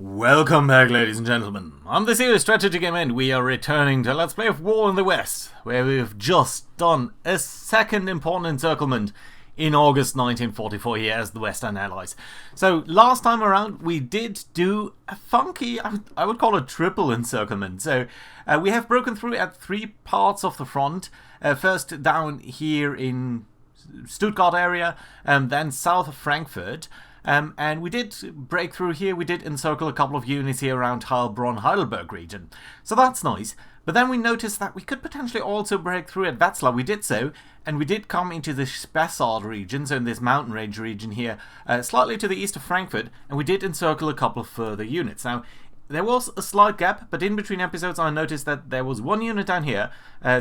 Welcome back, ladies and gentlemen. On this year's Strategy Game End, we are returning to Let's Play of War in the West, where we've just done a second important encirclement in August 1944 here as the Western Allies. So last time around we did do a funky, I would call it triple encirclement. So we have broken through at three parts of the front. First down here in Stuttgart area, then south of Frankfurt. And we did break through here, we did encircle a couple of units here around Heilbronn-Heidelberg region. So that's nice. But then we noticed that we could potentially also break through at Wetzlar. We did so, and we did come into the Spessart region, so in this mountain range region here, slightly to the east of Frankfurt, and we did encircle a couple of further units. Now, there was a slight gap, but in between episodes I noticed that there was one unit down here,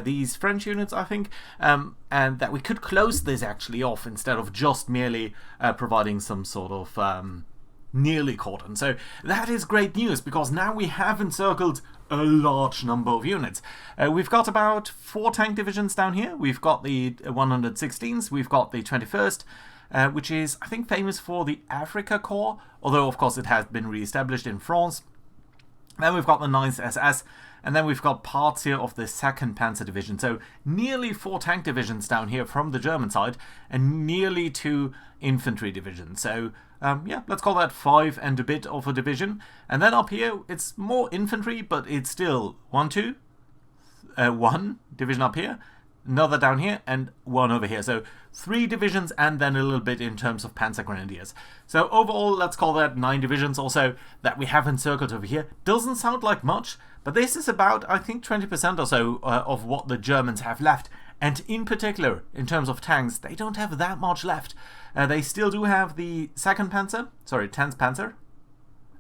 these French units I think, and that we could close this actually off instead of just merely providing some sort of nearly cordon. So that is great news, because now we have encircled a large number of units. We've got about 4 tank divisions down here. We've got the 116s, we've got the 21st, which is I think famous for the Africa Corps, although of course it has been re-established in France. Then we've got the 9th SS, and then we've got parts here of the 2nd Panzer Division. So nearly 4 tank divisions down here from the German side, and nearly 2 infantry divisions. So yeah, let's call that 5 and a bit of a division. And then up here, it's more infantry, but it's still 1 division up here, another down here, and 1 over here. So 3 divisions, and then a little bit in terms of Panzer Grenadiers. So overall, let's call that 9 divisions also that we have encircled over here. Doesn't sound like much, but this is about, I think, 20% or so of what the Germans have left. And in particular, in terms of tanks, they don't have that much left. They still do have the 10th Panzer,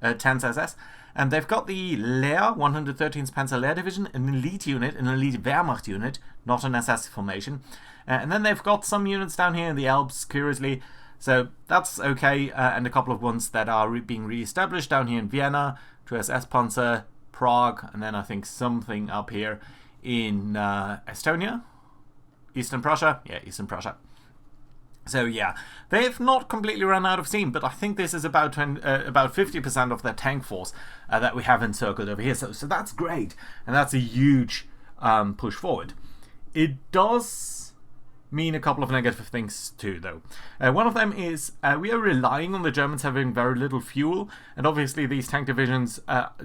10th SS, and they've got the Lehr, 113th Panzer Lehr Division, an elite unit, an elite Wehrmacht unit, not an SS formation. And then they've got some units down here in the Alps, curiously, so that's okay, and a couple of ones that are being re-established down here in Vienna, 2 SS Panzer, Prague, and then I think something up here in Estonia, Eastern Prussia, yeah, Eastern Prussia. So yeah, they've not completely run out of steam, but I think this is about 50% of their tank force that we have encircled over here. So that's great, and that's a huge push forward. It does mean a couple of negative things too, though. One of them is we are relying on the Germans having very little fuel, and obviously these tank divisions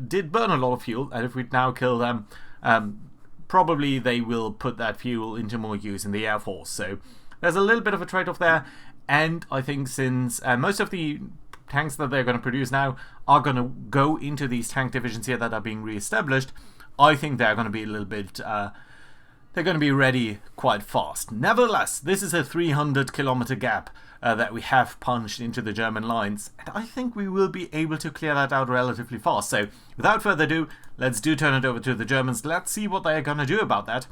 did burn a lot of fuel, and if we now kill them, probably they will put that fuel into more use in the Air Force. So there's a little bit of a trade-off there, and I think since most of the tanks that they're going to produce now are going to go into these tank divisions here that are being re-established, I think they're going to be a little bit they're going to be ready quite fast. Nevertheless, this is a 300-kilometer gap that we have punched into the German lines, and I think we will be able to clear that out relatively fast. So without further ado, let's turn it over to the Germans. Let's see what they are going to do about that,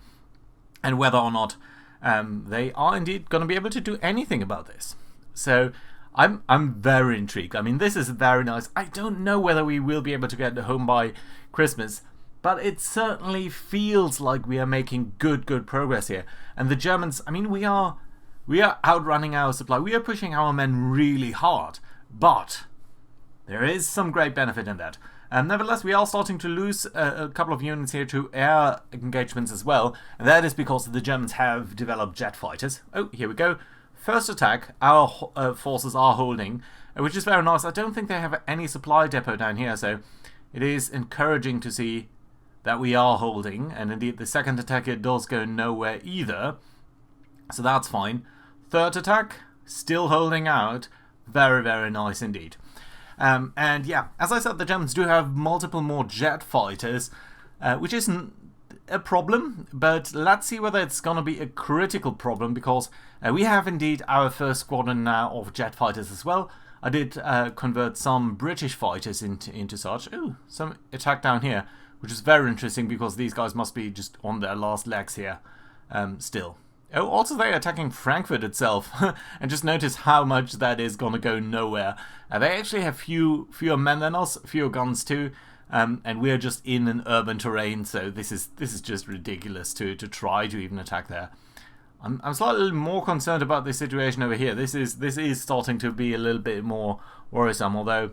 and whether or not they are indeed going to be able to do anything about this. So I'm very intrigued. I mean, this is very nice. I don't know whether we will be able to get home by Christmas, but it certainly feels like we are making good progress here. And the Germans, I mean, we are outrunning our supply. We are pushing our men really hard, but there is some great benefit in that. Nevertheless, we are starting to lose a couple of units here to air engagements as well, and that is because the Germans have developed jet fighters. Oh, here we go. First attack, our forces are holding, which is very nice. I don't think they have any supply depot down here, so it is encouraging to see that we are holding, and indeed the second attack here does go nowhere either, so that's fine. Third attack, still holding out. Very nice indeed. And yeah, as I said, the Germans do have multiple more jet fighters, which isn't a problem, but let's see whether it's going to be a critical problem, because we have indeed our first squadron now of jet fighters as well. I did convert some British fighters into such. Ooh, some attack down here, which is very interesting because these guys must be just on their last legs here still. Oh, also they're attacking Frankfurt itself, and just notice how much that is going to go nowhere. They actually have fewer men than us, fewer guns too, and we're just in an urban terrain, so this is just ridiculous to try to even attack there. I'm slightly more concerned about this situation over here. This is starting to be a little bit more worrisome, although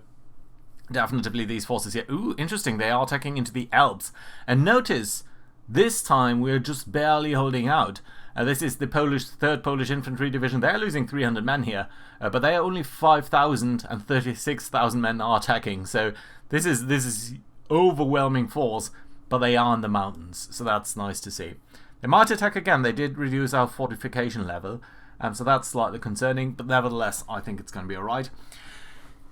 Definitely these forces here. Ooh, interesting. They are attacking into the Alps. And notice, this time we're just barely holding out. This is the 3rd Polish Infantry Division. They're losing 300 men here, but they are only 5,000 and 36,000 men are attacking. So this is overwhelming force, but they are in the mountains, so that's nice to see. They might attack again. They did reduce our fortification level, so that's slightly concerning, but nevertheless, I think it's going to be alright.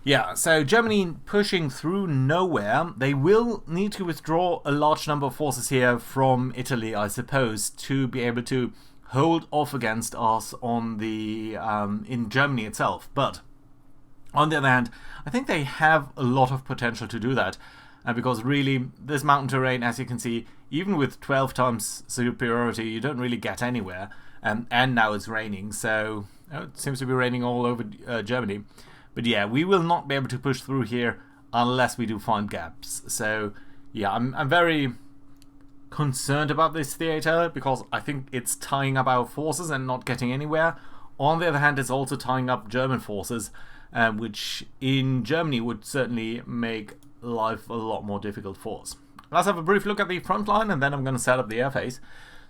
Yeah, so Germany pushing through nowhere. They will need to withdraw a large number of forces here from Italy, I suppose, to be able to hold off against us on the in Germany itself. But on the other hand, I think they have a lot of potential to do that. Because really, this mountain terrain, as you can see, even with 12 times superiority, you don't really get anywhere. And now it's raining, so it seems to be raining all over Germany. But yeah, we will not be able to push through here unless we do find gaps. So yeah, I'm very concerned about this theater because I think it's tying up our forces and not getting anywhere. On the other hand, it's also tying up German forces, which in Germany would certainly make life a lot more difficult for us. Let's have a brief look at the front line and then I'm going to set up the airface.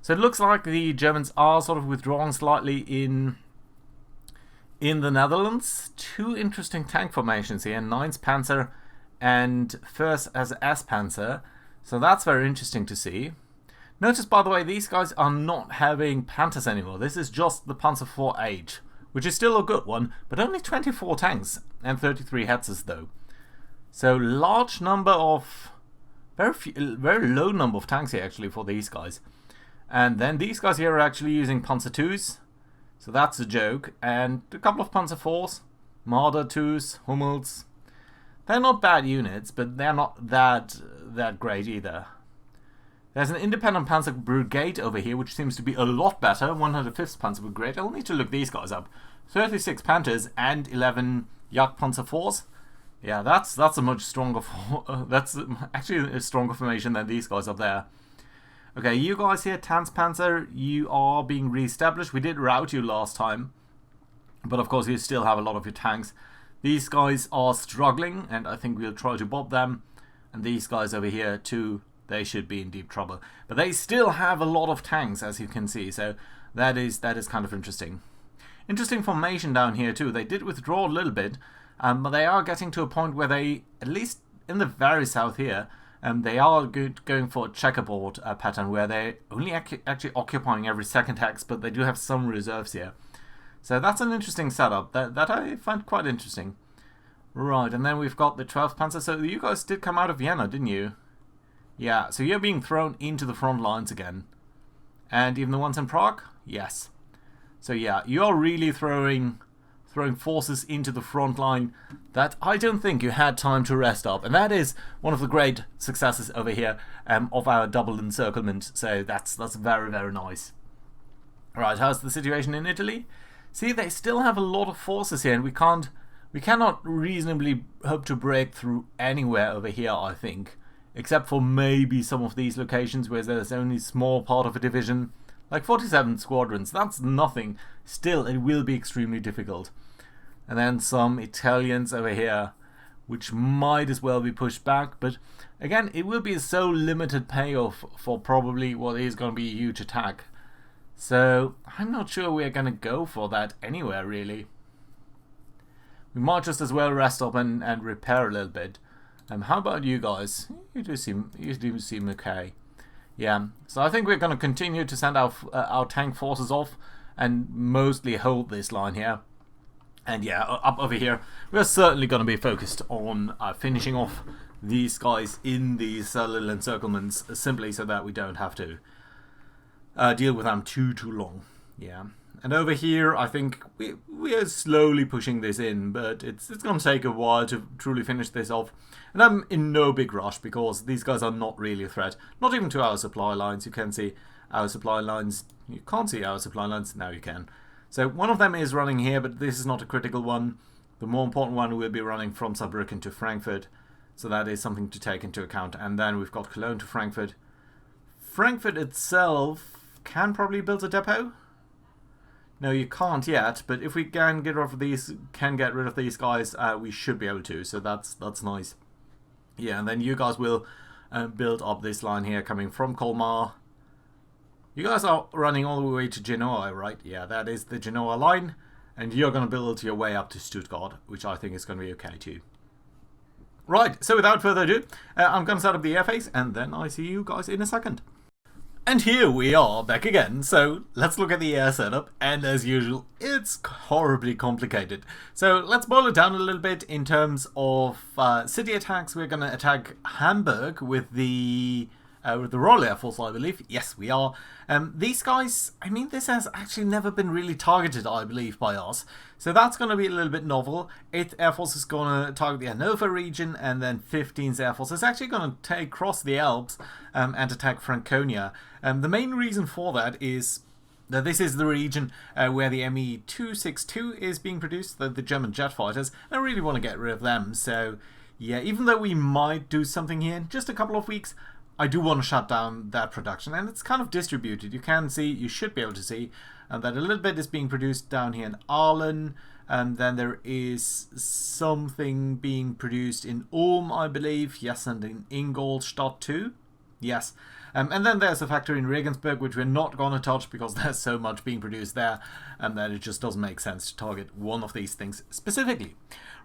So it looks like the Germans are sort of withdrawing slightly in the Netherlands. 2 interesting tank formations here, 9th Panzer and 1st as S Panzer. So that's very interesting to see. Notice, by the way, these guys are not having Panthers anymore. This is just the Panzer IV-H, which is still a good one, but only 24 tanks and 33 Hetzers though. So large number of, very low number of tanks here actually for these guys. And then these guys here are actually using Panzer IIs, so that's a joke. And a couple of Panzer IVs, Marder IIs, Hummels. They're not bad units, but they're not that great either. There's an independent Panzer Brigade over here, which seems to be a lot better. 105th Panzer Brigade. I'll need to look these guys up. 36 Panthers and 11 Jagdpanzer IVs. Yeah, that's a much stronger. That's actually a stronger formation than these guys up there. Okay, you guys here, Panzer, you are being re-established. We did rout you last time, but of course you still have a lot of your tanks. These guys are struggling, and I think we'll try to bob them. And these guys over here too, they should be in deep trouble. But they still have a lot of tanks, as you can see. So that is kind of interesting. Interesting formation down here too. They did withdraw a little bit. But they are getting to a point where they, at least in the very south here, they are going for a checkerboard pattern where they're only actually occupying every second hex, but they do have some reserves here. So that's an interesting setup that I find quite interesting. Right, and then we've got the 12th Panzer. So you guys did come out of Vienna, didn't you? Yeah, so you're being thrown into the front lines again. And even the ones in Prague? Yes. So yeah, you're really throwing forces into the front line that I don't think you had time to rest up, and that is one of the great successes over here of our double encirclement. So that's very, very nice. Right, how's the situation in Italy? See, they still have a lot of forces here, and we cannot reasonably hope to break through anywhere over here, I think, except for maybe some of these locations where there's only a small part of a division, like 47 squadrons. That's nothing. Still, it will be extremely difficult. And then some Italians over here, which might as well be pushed back. But again, it will be so limited payoff for probably what is going to be a huge attack. So I'm not sure we're going to go for that anywhere, really. We might just as well rest up and repair a little bit. How about you guys? You do seem okay. Yeah, so I think we're going to continue to send our tank forces off and mostly hold this line here. And yeah, up over here, we're certainly going to be focused on finishing off these guys in these little encirclements, simply so that we don't have to deal with them too long. Yeah, and over here, I think we are slowly pushing this in, but it's going to take a while to truly finish this off. And I'm in no big rush because these guys are not really a threat, not even to our supply lines. You can see our supply lines. You can't see our supply lines. Now you can. So one of them is running here, but this is not a critical one. The more important one will be running from Saarbrücken to Frankfurt. So that is something to take into account. And then we've got Cologne to Frankfurt. Frankfurt itself can probably build a depot. No, you can't yet, but if we can get rid of these guys, we should be able to. So that's nice. Yeah, and then you guys will build up this line here coming from Colmar. You guys are running all the way to Genoa, right? Yeah, that is the Genoa line. And you're going to build your way up to Stuttgart, which I think is going to be okay too. Right, so without further ado, I'm going to set up the airface, and then I see you guys in a second. And here we are, back again. So let's look at the air setup, and as usual, it's horribly complicated. So let's boil it down a little bit in terms of city attacks. We're going to attack Hamburg with the Royal Air Force, I believe. Yes, we are. These guys, I mean, this has actually never been really targeted, I believe, by us. So that's going to be a little bit novel. 8th Air Force is going to target the Hanover region, and then 15th Air Force is actually going to cross the Alps and attack Franconia. The main reason for that is that this is the region where the Me-262 is being produced, the German jet fighters. I really want to get rid of them. So, yeah, even though we might do something here in just a couple of weeks, I do want to shut down that production, and it's kind of distributed. You can see, you should be able to see, that a little bit is being produced down here in Aalen, and then there is something being produced in Ulm, I believe, yes, and in Ingolstadt too, yes. And then there's a factory in Regensburg, which we're not going to touch because there's so much being produced there, and that it just doesn't make sense to target one of these things specifically.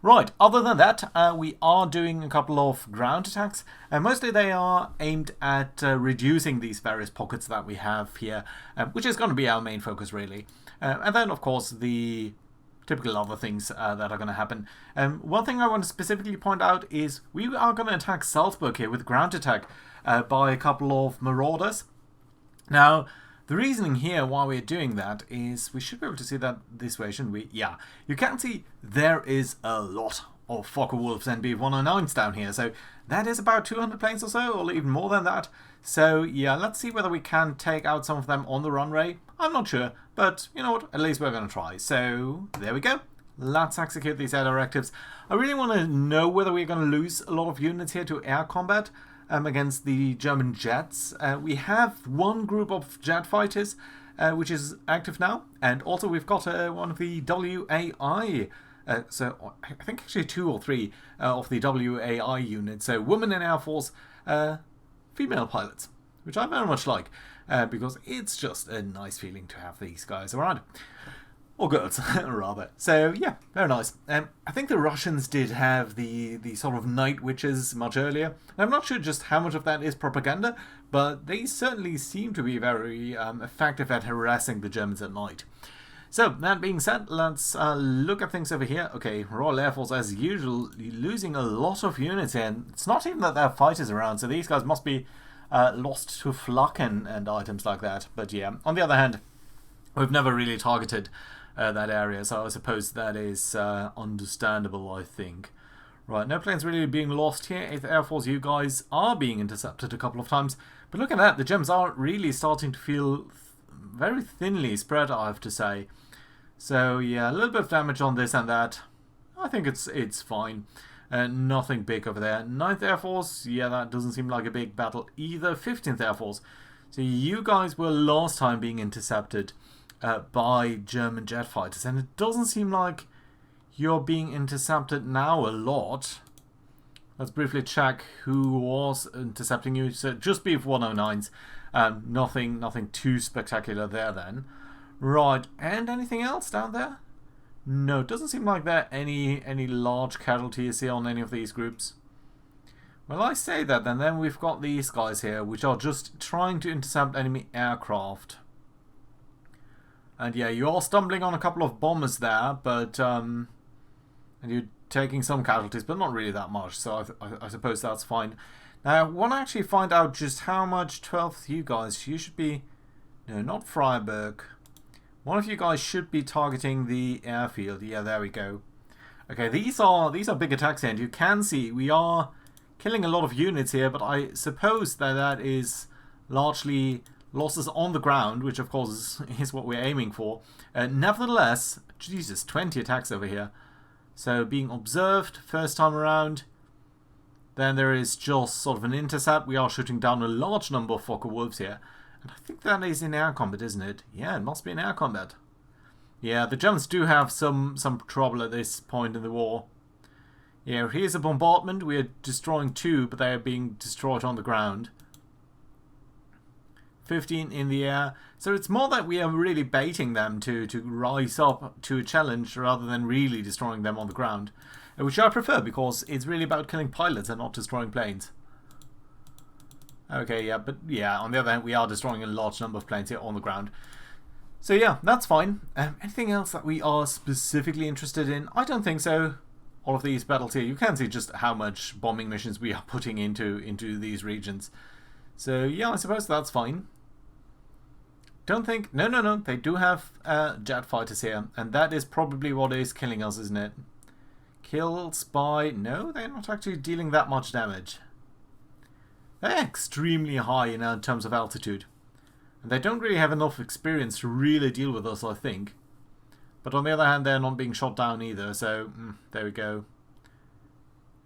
Right, other than that, we are doing a couple of ground attacks, and mostly they are aimed at reducing these various pockets that we have here, which is going to be our main focus, really. And then, of course, the typical other things that are going to happen. One thing I want to specifically point out is we are going to attack Salzburg here with ground attack by a couple of marauders. Now, the reasoning here why we're doing that is we should be able to see that this way, shouldn't we? Yeah. You can see there is a lot of Focke-Wulfs and B-109s down here. So that is about 200 planes or so, or even more than that. So yeah, let's see whether we can take out some of them on the runway. I'm not sure, but you know what? At least we're going to try. So there we go. Let's execute these air directives. I really want to know whether we're going to lose a lot of units here to air combat against the German jets. We have one group of jet fighters which is active now, and also we've got one of the WAI, so I think actually 2 or 3 of the WAI units, so women in Air Force, female pilots, which I very much like, because it's just a nice feeling to have these guys around. Or girls, rather. So, yeah, very nice. I think the Russians did have the sort of night witches much earlier. I'm not sure just how much of that is propaganda, but they certainly seem to be very effective at harassing the Germans at night. So, that being said, let's look at things over here. Okay, Royal Air Force, as usual, losing a lot of units here. And it's not even that there are fighters around, so these guys must be lost to flak and items like that. But yeah, on the other hand, we've never really targeted that area, so I suppose that is understandable, I think. Right, no planes really being lost here. 8th Air Force, you guys are being intercepted a couple of times. But look at that, the Germans are really starting to feel very thinly spread, I have to say. So yeah, a little bit of damage on this and that. I think it's fine. Nothing big over there. 9th Air Force, yeah, that doesn't seem like a big battle either. 15th Air Force. So you guys were last time being intercepted by German jet fighters, and it doesn't seem like you're being intercepted now a lot. Let's briefly check who was intercepting you. So just B-109s, nothing too spectacular there then. Right, and anything else down there? No, it doesn't seem like there are any large casualties here on any of these groups. Well, I say that, and then we've got these guys here, which are just trying to intercept enemy aircraft. And yeah, you are stumbling on a couple of bombers there, but and you're taking some casualties, but not really that much, so I suppose that's fine. Now, I want to actually find out just how much 12th you guys, you should be, no, not Freiburg. One of you guys should be targeting the airfield. Yeah, there we go. Okay, these are big attacks here, and you can see we are killing a lot of units here, but I suppose that is largely losses on the ground, which of course is what we're aiming for. Nevertheless, Jesus, 20 attacks over here. So being observed first time around. Then there is just sort of an intercept. We are shooting down a large number of Focke-Wulfs here. And I think that is in air combat, isn't it? Yeah, it must be in air combat. Yeah, the Germans do have some trouble at this point in the war. Yeah, here's a bombardment. We are destroying 2, but they are being destroyed on the ground. 15 in the air. So it's more that we are really baiting them to rise up to a challenge rather than really destroying them on the ground. Which I prefer because it's really about killing pilots and not destroying planes. Okay, yeah, but yeah, on the other hand, we are destroying a large number of planes here on the ground. So yeah, that's fine. Anything else that we are specifically interested in? I don't think so. All of these battles here, you can see just how much bombing missions we are putting into these regions. So yeah, I suppose that's fine. Don't think... No. They do have jet fighters here. And that is probably what is killing us, isn't it? Kills by... No, they're not actually dealing that much damage. They're extremely high in terms of altitude. And they don't really have enough experience to really deal with us, I think. But on the other hand, they're not being shot down either. So, there we go.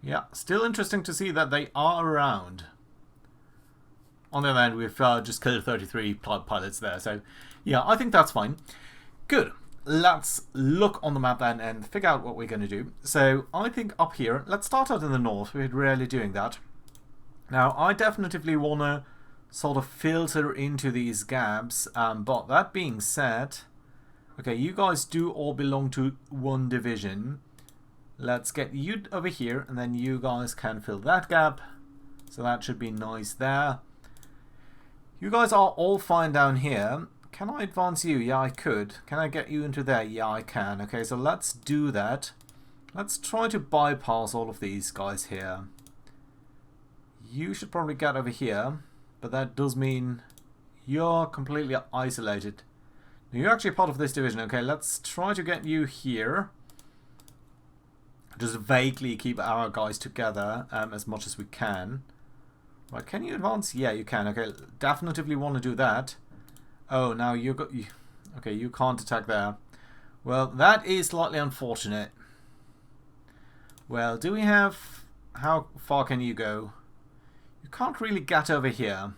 Yeah, still interesting to see that they are around. On the other hand, we've just killed 33 pilots there. So, yeah, I think that's fine. Good. Let's look on the map then and figure out what we're going to do. So, I think up here, let's start out in the north. We're rarely doing that. Now, I definitely want to sort of filter into these gaps. But that being said, okay, you guys do all belong to one division. Let's get you over here, and then you guys can fill that gap. So that should be nice there. You guys are all fine down here. Can I advance you? Yeah, I could. Can I get you into there? Yeah, I can. Okay, so let's do that. Let's try to bypass all of these guys here. You should probably get over here, but that does mean you're completely isolated. You're actually part of this division. Okay, let's try to get you here. Just vaguely keep our guys together as much as we can. Right, can you advance? Yeah, you can. Okay, definitely want to do that. Oh, now okay, you can't attack there. Well, that is slightly unfortunate. Well, do we have... How far can you go? You can't really get over here.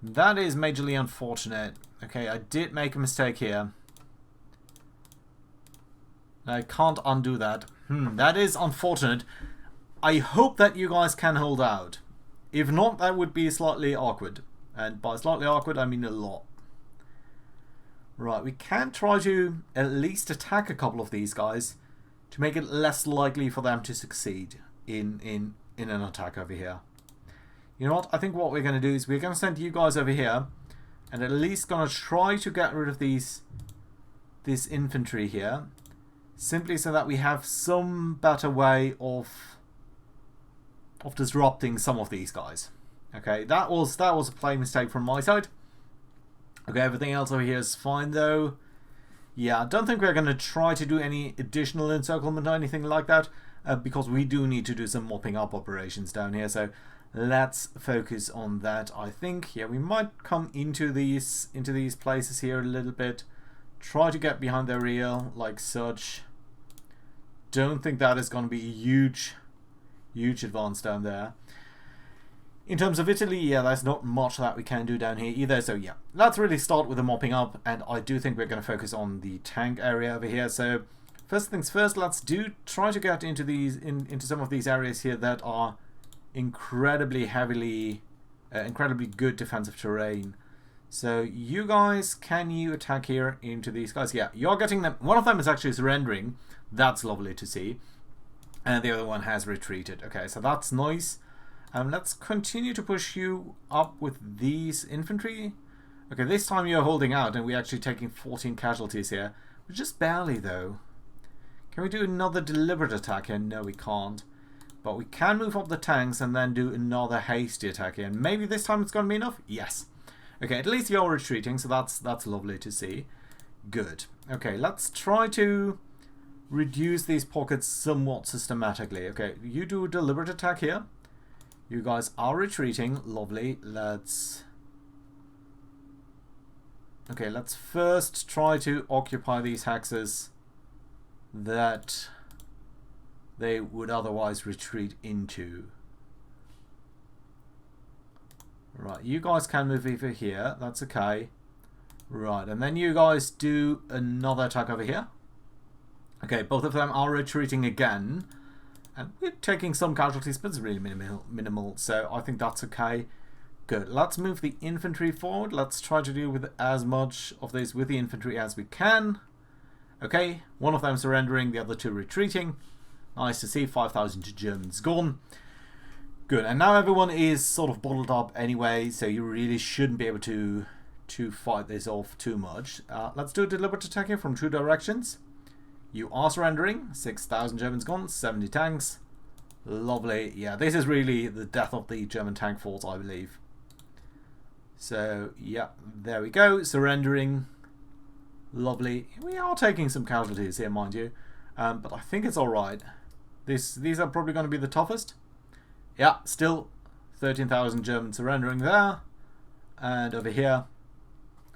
That is majorly unfortunate. Okay, I did make a mistake here. I can't undo that. That is unfortunate. I hope that you guys can hold out. If not, that would be slightly awkward. And by slightly awkward, I mean a lot. Right, we can try to at least attack a couple of these guys to make it less likely for them to succeed in an attack over here. You know what? I think what we're going to do is we're going to send you guys over here and at least going to try to get rid of this infantry here, simply so that we have some better way of disrupting some of these guys. Okay, that was a plain mistake from my side. Okay, everything else over here is fine though. Yeah, I don't think we're going to try to do any additional encirclement or anything like that, because we do need to do some mopping up operations down here. So let's focus on that. I think, yeah, we might come into these places here a little bit. Try to get behind their rear like such. Don't think that is going to be a huge advance down there. In terms of Italy, yeah, there's not much that we can do down here either. So yeah, let's really start with the mopping up, and I do think we're going to focus on the tank area over here. So first things first, let's try to get into into some of these areas here that are incredibly good defensive terrain. So you guys, can you attack here into these guys? Yeah, you're getting them. One of them is actually surrendering. That's lovely to see. And the other one has retreated. Okay, so that's nice. Let's continue to push you up with these infantry. Okay, this time you're holding out and we're actually taking 14 casualties here. Just barely though. Can we do another deliberate attack here? No, we can't. But we can move up the tanks and then do another hasty attack here. And maybe this time it's going to be enough? Yes. Okay, at least you're retreating, so that's lovely to see. Good. Okay, let's try to reduce these pockets somewhat systematically. Okay, you do a deliberate attack here. You guys are retreating. Lovely. Let's first try to occupy these hexes that they would otherwise retreat into. Right, you guys can move over here. That's okay. Right, and then you guys do another attack over here. Okay, both of them are retreating again. And we're taking some casualties, but it's really minimal, so I think that's okay. Good. Let's move the infantry forward. Let's try to deal with as much of this with the infantry as we can. Okay, one of them surrendering, the other two retreating. Nice to see. 5,000 Germans gone. Good. And now everyone is sort of bottled up anyway, so you really shouldn't be able to fight this off too much. Let's do a deliberate attack here from 2 directions. You are surrendering. 6,000 Germans gone. 70 tanks. Lovely. Yeah, this is really the death of the German tank force, I believe. So, yeah, there we go. Surrendering. Lovely. We are taking some casualties here, mind you. But I think it's alright. These are probably going to be the toughest. Yeah, still 13,000 Germans surrendering there. And over here,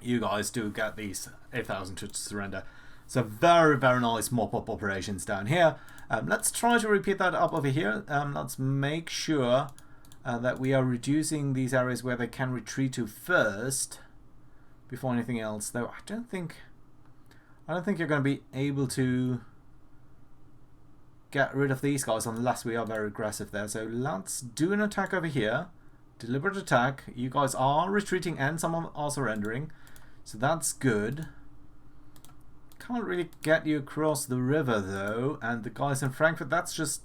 you guys do get these 8,000 to surrender. So very, very nice mop-up operations down here. Let's try to repeat that up over here. Let's make sure that we are reducing these areas where they can retreat to first before anything else. Though I don't think you're going to be able to get rid of these guys unless we are very aggressive there. So let's do an attack over here. Deliberate attack. You guys are retreating and some are surrendering. So that's good. Can't really get you across the river though. And the guys in Frankfurt, that's just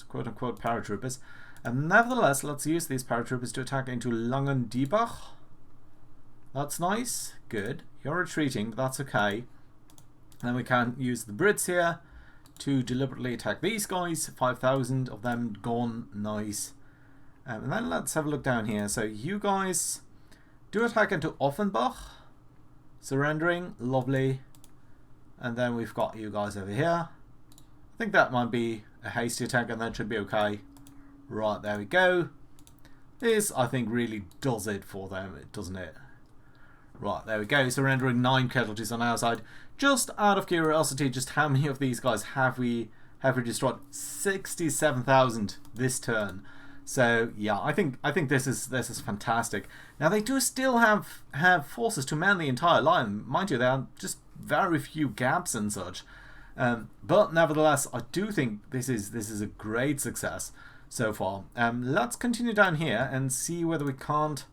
quote-unquote paratroopers. And nevertheless, let's use these paratroopers to attack into Langendiebach. That's nice. Good. You're retreating, but that's okay. Then we can use the Brits here to deliberately attack these guys. 5,000 of them gone. Nice. And then let's have a look down here. So you guys do attack into Offenbach. Surrendering. Lovely. And then we've got you guys over here. I think that might be a hasty attack and that should be okay. Right, there we go. This, I think, really does it for them, doesn't it? Right, there we go. Surrendering 9 casualties on our side. Just out of curiosity, just how many of these guys have we destroyed? 67,000 this turn. So yeah, I think this is fantastic. Now they do still have forces to man the entire line, mind you. There are just very few gaps and such, but nevertheless, I do think this is a great success so far. Let's continue down here and see whether we can't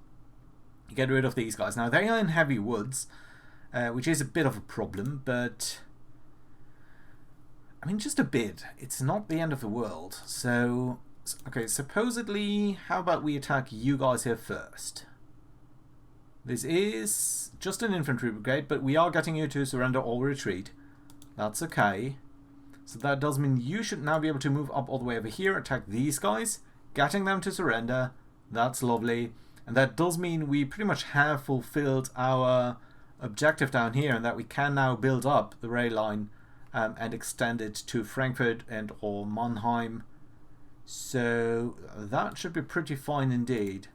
get rid of these guys. Now they are in heavy woods, which is a bit of a problem, but I mean just a bit. It's not the end of the world. So okay, supposedly, how about we attack you guys here first? This is just an infantry brigade, but we are getting you to surrender or retreat. That's okay. So that does mean you should now be able to move up all the way over here, attack these guys, getting them to surrender. That's lovely. And that does mean we pretty much have fulfilled our objective down here, and that we can now build up the rail line and extend it to Frankfurt and or Mannheim. So that should be pretty fine indeed.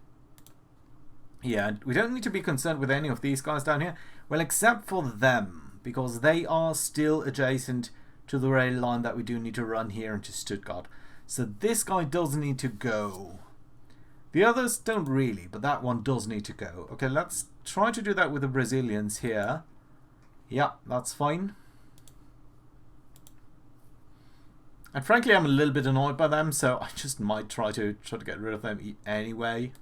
Yeah, we don't need to be concerned with any of these guys down here. Well, except for them, because they are still adjacent to the rail line that we do need to run here into Stuttgart. So this guy does need to go. The others don't really, but that one does need to go. Okay, let's try to do that with the Brazilians here. Yeah, that's fine. And frankly, I'm a little bit annoyed by them, so I just might try to get rid of them anyway.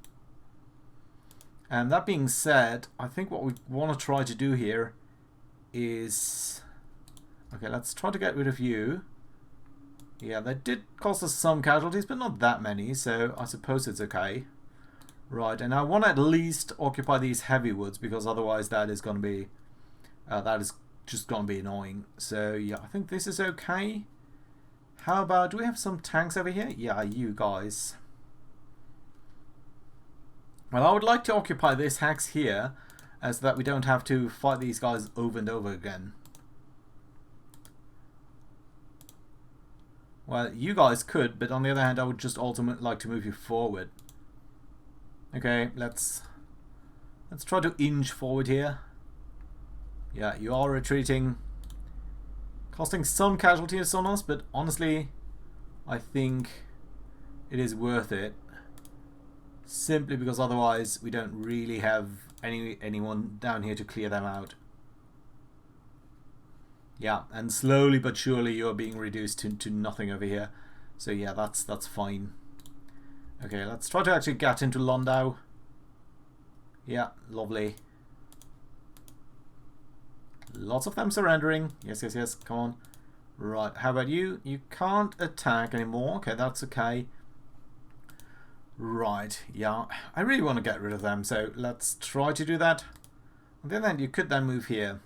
And that being said, I think what we want to try to do here is... Okay, let's try to get rid of you. Yeah, that did cost us some casualties, but not that many, so I suppose it's okay. Right, and I want to at least occupy these heavy woods, because otherwise that is going to be... that is just going to be annoying. So yeah, I think this is okay. How about, do we have some tanks over here? Yeah, you guys. Well, I would like to occupy this hex here, so that we don't have to fight these guys over and over again. Well, you guys could, but on the other hand, I would just ultimately like to move you forward. Okay, let's try to inch forward here. Yeah, you are retreating. Costing some casualties on us, but honestly, I think it is worth it. Simply because otherwise we don't really have anyone down here to clear them out. Yeah, and slowly but surely you're being reduced to nothing over here. So yeah, that's fine. Okay, let's try to actually get into Landau. Yeah, lovely. Lots of them surrendering. Yes, yes, yes. Come on. Right, how about you? You can't attack anymore. Okay, that's okay. Right, yeah. I really want to get rid of them, so let's try to do that. On the other hand, you could then move here,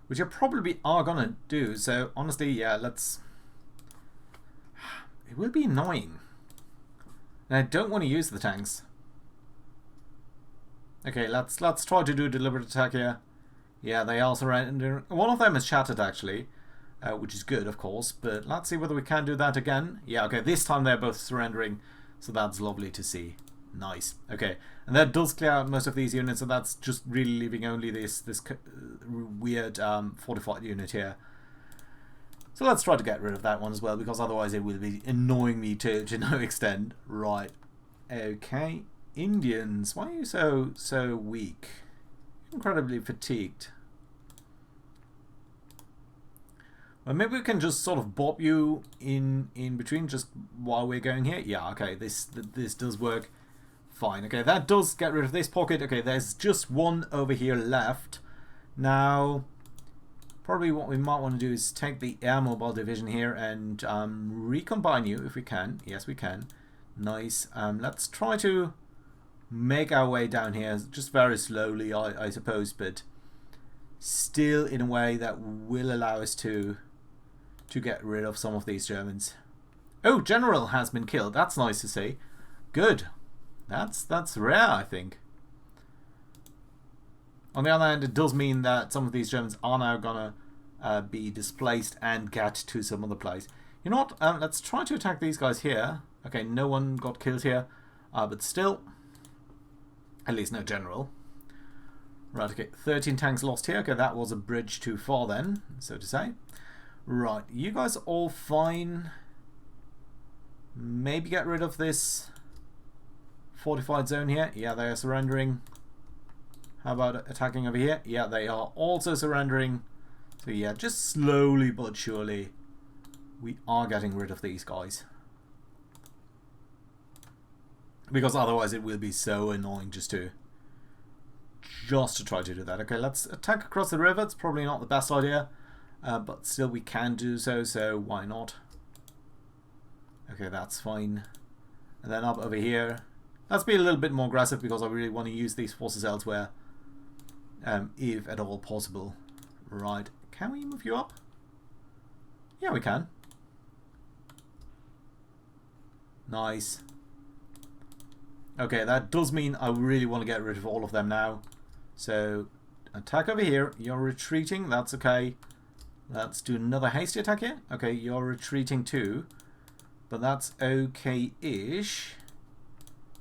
which you probably are going to do. So honestly, yeah, let's... It will be annoying. And I don't want to use the tanks. Okay, let's try to do a deliberate attack here. Yeah, they are surrendering. One of them is shattered, actually, which is good, of course. But let's see whether we can do that again. Yeah, okay, this time they're both surrendering, so that's lovely to see. Nice. Okay, and that does clear out most of these units, so that's just really leaving only this weird fortified unit here. So let's try to get rid of that one as well, because otherwise it will be annoying me to no extent. Right. Okay. Indians, why are you so weak? Incredibly fatigued. Well, maybe we can just sort of bop you in between just while we're going here. Yeah, okay, this does work fine. Okay, that does get rid of this pocket. Okay, there's just one over here left. Now, probably what we might want to do is take the air mobile division here and recombine you if we can. Yes, we can. Nice. Let's try to make our way down here just very slowly, I suppose, but still in a way that will allow us to get rid of some of these Germans. Oh, General has been killed. That's nice to see. Good. That's rare, I think. On the other hand, it does mean that some of these Germans are now gonna be displaced and get to some other place. You know what? Let's try to attack these guys here. Okay, no one got killed here, but still, at least no general. Right, okay, 13 tanks lost here. Okay, that was a bridge too far then, so to say. Right, you guys are all fine. Maybe get rid of this fortified zone here. Yeah, they are surrendering. How about attacking over here? Yeah, they are also surrendering. So yeah, just slowly but surely we are getting rid of these guys. Because otherwise it will be so annoying just to try to do that. Okay, let's attack across the river. It's probably not the best idea, but still we can do so, so why not? Okay, that's fine. And then up over here, let's be a little bit more aggressive because I really want to use these forces elsewhere, if at all possible. Right, can we move you up? Yeah, we can. Nice. Okay, that does mean I really want to get rid of all of them now. So, attack over here. You're retreating. That's okay. Let's do another hasty attack here. Okay, you're retreating too. But that's okay-ish.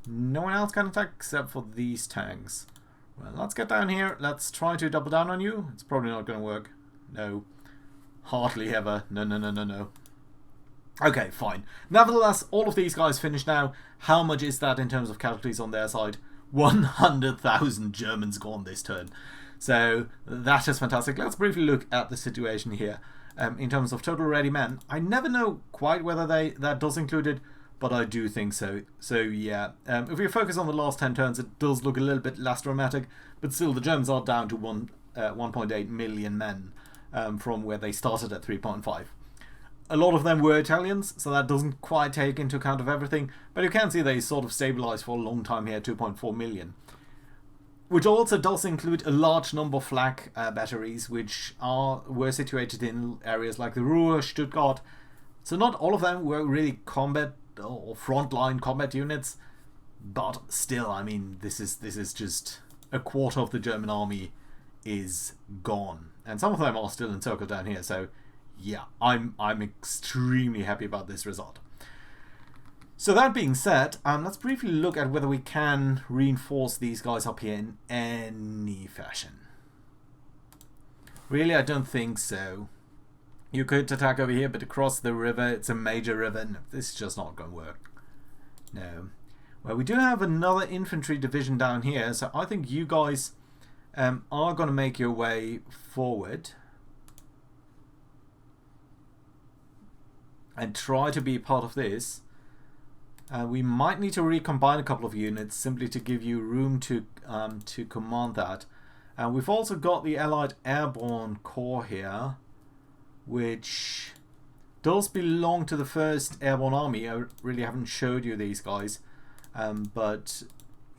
No one else can attack except for these tanks. Well, let's get down here. Let's try to double down on you. It's probably not going to work. No. Hardly ever. No, no, no, no, no. Okay, fine. Nevertheless, all of these guys finished now. How much is that in terms of casualties on their side? 100,000 Germans gone this turn. So that is fantastic. Let's briefly look at the situation here. In terms of total ready men, I never know quite whether that does include it, but I do think so. So yeah, if we focus on the last 10 turns, it does look a little bit less dramatic, but still the Germans are down to 1.8 million men from where they started at 3.5. A lot of them were Italians, so that doesn't quite take into account of everything, but you can see they sort of stabilized for a long time here, 2.4 million. Which also does include a large number of flak batteries, which were situated in areas like the Ruhr, Stuttgart. So not all of them were really combat or frontline combat units, but still, I mean, this is just a quarter of the German army is gone, and some of them are still encircled down here. So yeah, I'm extremely happy about this result. So that being said, let's briefly look at whether we can reinforce these guys up here in any fashion. Really, I don't think so. You could attack over here, but across the river, it's a major river. No, this is just not going to work. No. Well, we do have another infantry division down here, so I think you guys are going to make your way forward. and try to be part of this. We might need to recombine a couple of units simply to give you room to command that. And we've also got the Allied Airborne Corps here, which does belong to the 1st Airborne Army. I really haven't showed you these guys, but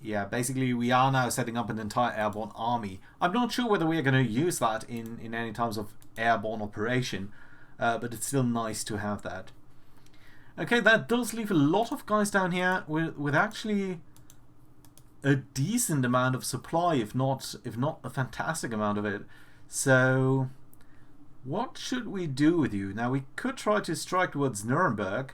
yeah, basically we are now setting up an entire airborne army. I'm not sure whether we are going to use that in any times of airborne operation, but it's still nice to have that. Okay, that does leave a lot of guys down here with actually a decent amount of supply, if not a fantastic amount of it. So what should we do with you? Now, we could try to strike towards Nuremberg.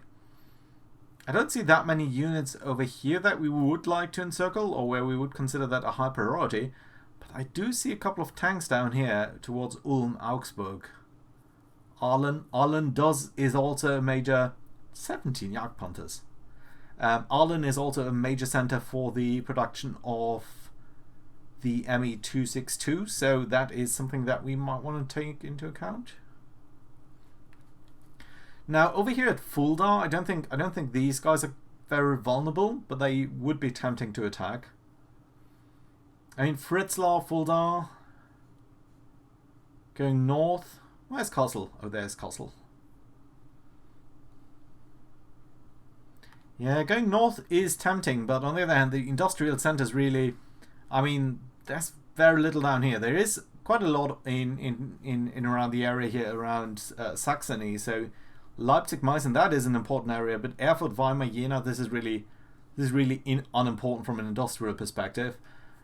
I don't see that many units over here that we would like to encircle, or where we would consider that a high priority. But I do see a couple of tanks down here towards Ulm, Augsburg. Aalen is also a major... 17 Jagdpanthers. Aalen is also a major center for the production of the ME-262, so that is something that we might want to take into account. Now, over here at Fulda, I don't think these guys are very vulnerable, but they would be tempting to attack. I mean, Fritzlar, Fulda, going north. Where's Kassel? Oh, there's Kassel. Yeah, going north is tempting, but on the other hand, the industrial centers really, I mean, there's very little down here. There is quite a lot in around the area here around Saxony. So Leipzig, Meissen, that is an important area, but Erfurt, Weimar, Jena, this is really unimportant from an industrial perspective.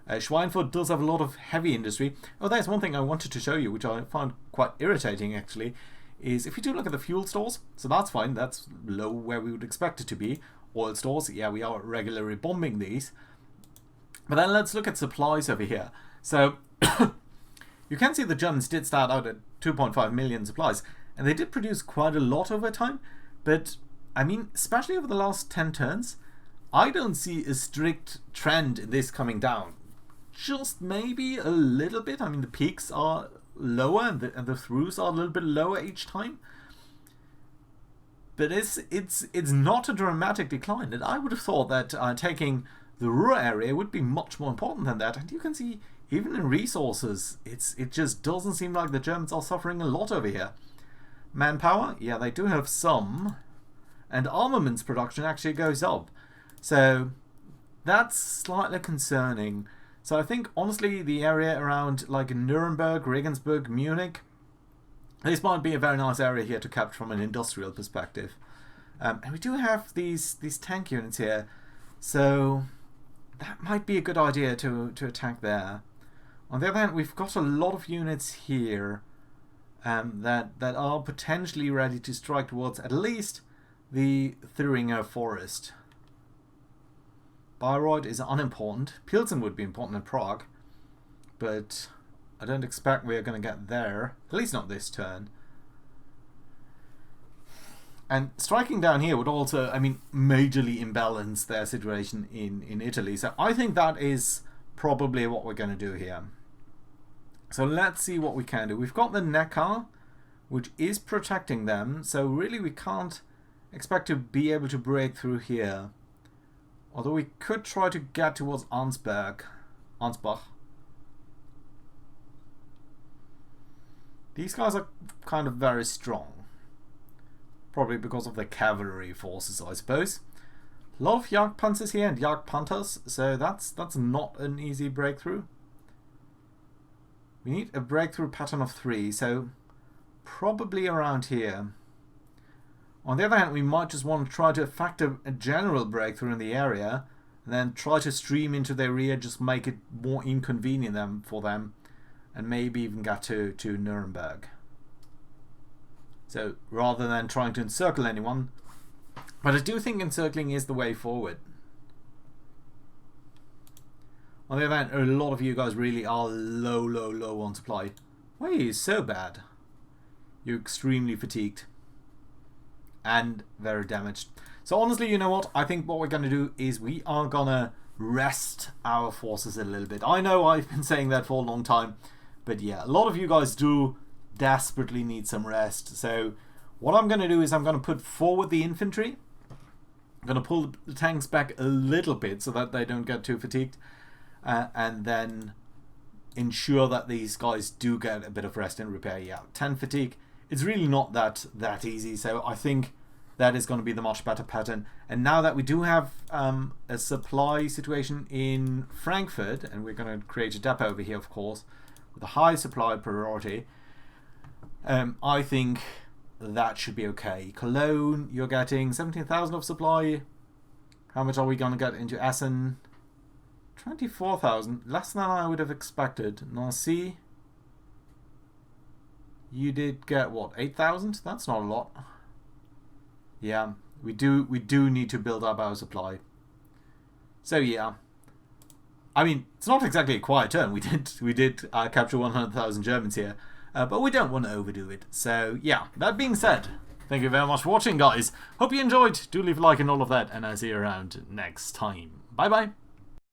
Schweinfurt does have a lot of heavy industry. Oh, there's one thing I wanted to show you, which I found quite irritating actually, is if you do look at the fuel stores, so that's fine, that's low where we would expect it to be. Oil stores, yeah, we are regularly bombing these. But then let's look at supplies over here. So you can see the Germans did start out at 2.5 million supplies, and they did produce quite a lot over time. But I mean, especially over the last 10 turns, I don't see a strict trend in this coming down. Just maybe a little bit. I mean, the peaks are lower and the throughs are a little bit lower each time. But it's not a dramatic decline, and I would have thought that taking the Ruhr area would be much more important than that. And you can see, even in resources, it just doesn't seem like the Germans are suffering a lot over here. Manpower, yeah, they do have some, and armaments production actually goes up. So that's slightly concerning. So I think, honestly, the area around like Nuremberg, Regensburg, Munich, this might be a very nice area here to capture from an industrial perspective. And we do have these tank units here, so that might be a good idea to attack there. On the other hand, we've got a lot of units here that are potentially ready to strike towards at least the Thüringer forest. Bayreuth is unimportant. Pilsen would be important in Prague, but I don't expect we're going to get there, at least not this turn. And striking down here would also, I mean, majorly imbalance their situation in Italy. So I think that is probably what we're going to do here. So let's see what we can do. We've got the Neckar, which is protecting them. So really we can't expect to be able to break through here. Although we could try to get towards Ansbach. These guys are kind of very strong. Probably because of the cavalry forces, I suppose. A lot of Jagdpanzers here and Jagdpanthers, so that's not an easy breakthrough. We need a breakthrough pattern of 3, so probably around here. On the other hand, we might just want to try to effect a general breakthrough in the area, and then try to stream into their rear, just make it more inconvenient for them, and maybe even get to Nuremberg. So rather than trying to encircle anyone, but I do think encircling is the way forward. On the other hand, a lot of you guys really are low on supply. Why are you so bad? You're extremely fatigued and very damaged. So honestly, you know what? I think what we're going to do is we are going to rest our forces a little bit. I know I've been saying that for a long time, but yeah, a lot of you guys do desperately need some rest. So What I'm going to do is I'm going to put forward the infantry. I'm going to pull the tanks back a little bit so that they don't get too fatigued. And then ensure that these guys do get a bit of rest and repair. Yeah, 10 fatigue. It's really not that easy. So I think that is going to be the much better pattern. And now that we do have a supply situation in Frankfurt, and we're going to create a depot over here, of course, with a high supply priority, I think that should be okay. Cologne, you're getting 17,000 of supply. How much are we going to get into Essen? 24,000, less than I would have expected. Nancy, you did get what, 8,000? That's not a lot. Yeah, we do need to build up our supply. So yeah, I mean, it's not exactly a quiet turn. We did capture 100,000 Germans here, but we don't want to overdo it. So yeah, that being said, thank you very much for watching, guys. Hope you enjoyed. Do leave a like and all of that, and I'll see you around next time. Bye bye.